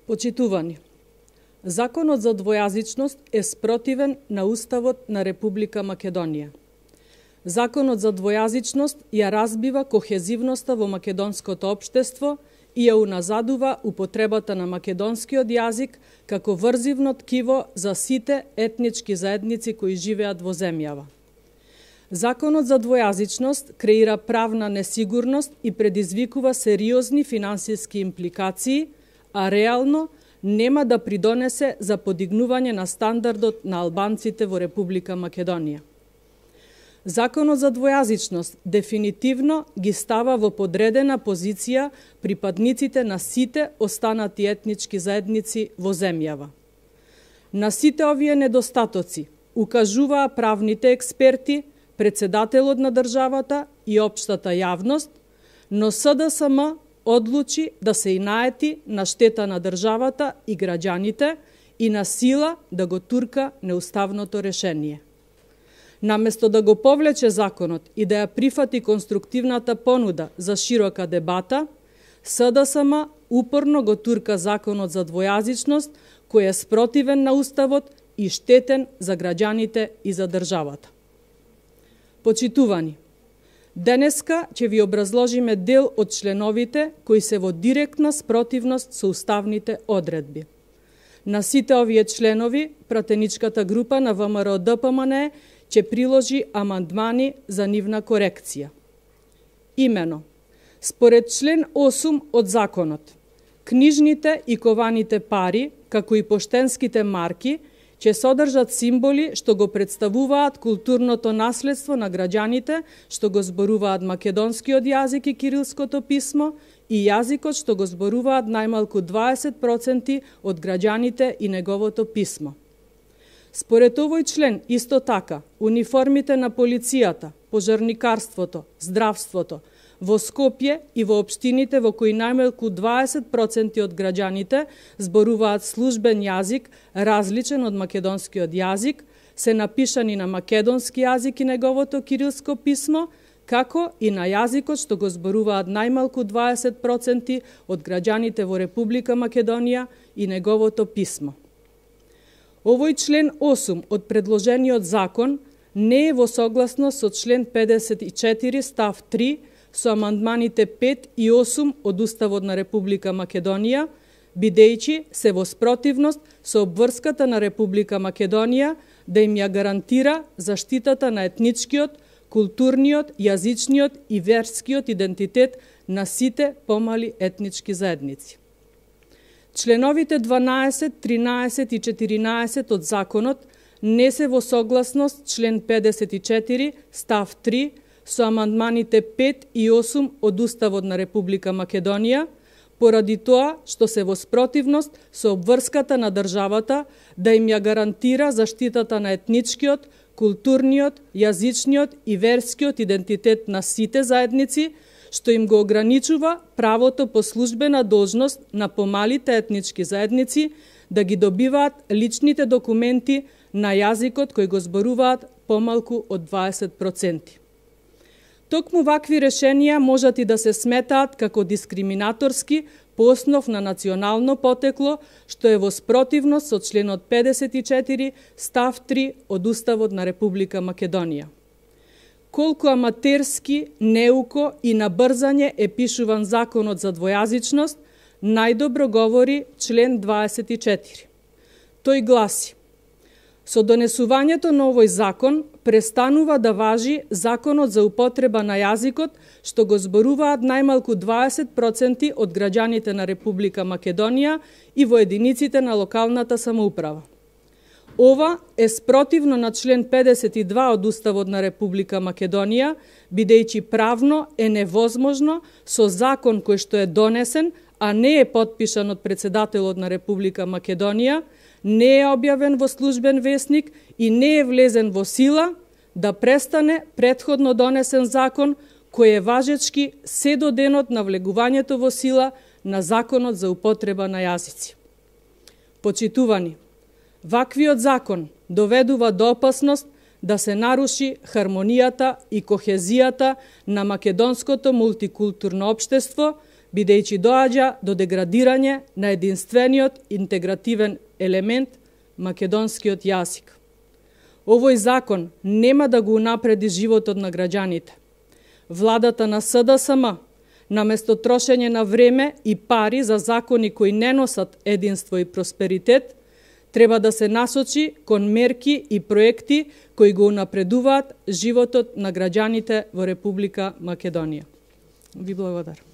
Почитувани, Законот за двојазичност е спротивен на Уставот на Република Македонија. Законот за двојазичност ја разбива кохезивноста во македонското општество и ја уназадува употребата на македонскиот јазик како врзивно ткиво за сите етнички заедници кои живеат во земјава. Законот за двојазичност креира правна несигурност и предизвикува сериозни финансиски импликации, а реално нема да придонесе за подигнување на стандардот на албанците во Република Македонија. Законот за двојазичност дефинитивно ги става во подредена позиција припадниците на сите останати етнички заедници во земјава. На сите овие недостатоци укажуваа правните експерти, председателот на државата и општата јавност, но СДСМ одлучи да се инаети на штета на државата и граѓаните и на сила да го турка неуставното решение. Наместо да го повлече законот и да ја прифати конструктивната понуда за широка дебата, СДСМ упорно го турка законот за двојазичност, кој е спротивен на Уставот и штетен за граѓаните и за државата. Почитувани, денеска ќе ви образложиме дел од членовите кои се во директна спротивност со уставните одредби. На сите овие членови, пратеничката група на ВМРО-ДПМНЕ ќе приложи амандмани за нивна корекција. Имено, според член 8 од законот, книжните и кованите пари, како и поштенските марки, ќе содржат символи што го представуваат културното наследство на граѓаните, што го зборуваат македонскиот јазик и кирилското писмо и јазикот што го зборуваат најмалку 20% од граѓаните и неговото писмо. Според овој член, исто така, униформите на полицијата, пожарникарството, здравството, во Скопје и во општините во кои најмалку 20% од граѓаните зборуваат службен јазик различен од македонскиот јазик, се напишани на македонски јазик и неговото кирилско писмо, како и на јазикот што го зборуваат најмалку 20% од граѓаните во Република Македонија и неговото писмо. Овој член 8 од предложениот закон не е во согласност со член 54 став 3 со амандманите 5 и 8 од Уставот на Република Македонија, бидејќи се во спротивност со обврската на Република Македонија да им ја гарантира заштитата на етничкиот, културниот, јазичниот и верскиот идентитет на сите помали етнички заедници. Членовите 12, 13 и 14 од законот не се во согласност член 54 став 3 со амандманите 5 и 8 од Уставот на Република Македонија, поради тоа што се во спротивност со обврската на државата да им ја гарантира заштитата на етничкиот, културниот, јазичниот и верскиот идентитет на сите заедници, што им го ограничува правото по службена должност на помалите етнички заедници да ги добиваат личните документи на јазикот кој го зборуваат помалку од 20%. Токму вакви решенија можат и да се сметаат како дискриминаторски по основ на национално потекло, што е во спротивност со членот 54 став 3 од Уставот на Република Македонија. Колку аматерски, неуко и на брзање е пишуван законот за двојазичност, најдобро говори член 24. Тој гласи: со донесувањето на овој закон престанува да важи законот за употреба на јазикот што го зборуваат најмалку 20% од граѓаните на Република Македонија и во единиците на локалната самоуправа. Ова е спротивно на член 52 од Уставот на Република Македонија, бидејќи правно е невозможно со закон кој што е донесен, а не е потпишан од председателот на Република Македонија, не е објавен во службен весник и не е влезен во сила, да престане претходно донесен закон кој е важечки се до денот на влегувањето во сила на законот за употреба на јазици. Почитувани, ваквиот закон доведува до опасност да се наруши хармонијата и кохезијата на македонското мултикултурно општество, бидејќи доаѓа до деградирање на единствениот интегративен елемент македонскиот јазик. Овој закон нема да го унапреди животот на граѓаните. Владата на СДСМ, наместо трошење на време и пари за закони кои не носат единство и просперитет, треба да се насочи кон мерки и проекти кои го унапредуваат животот на граѓаните во Република Македонија. Ви благодарам.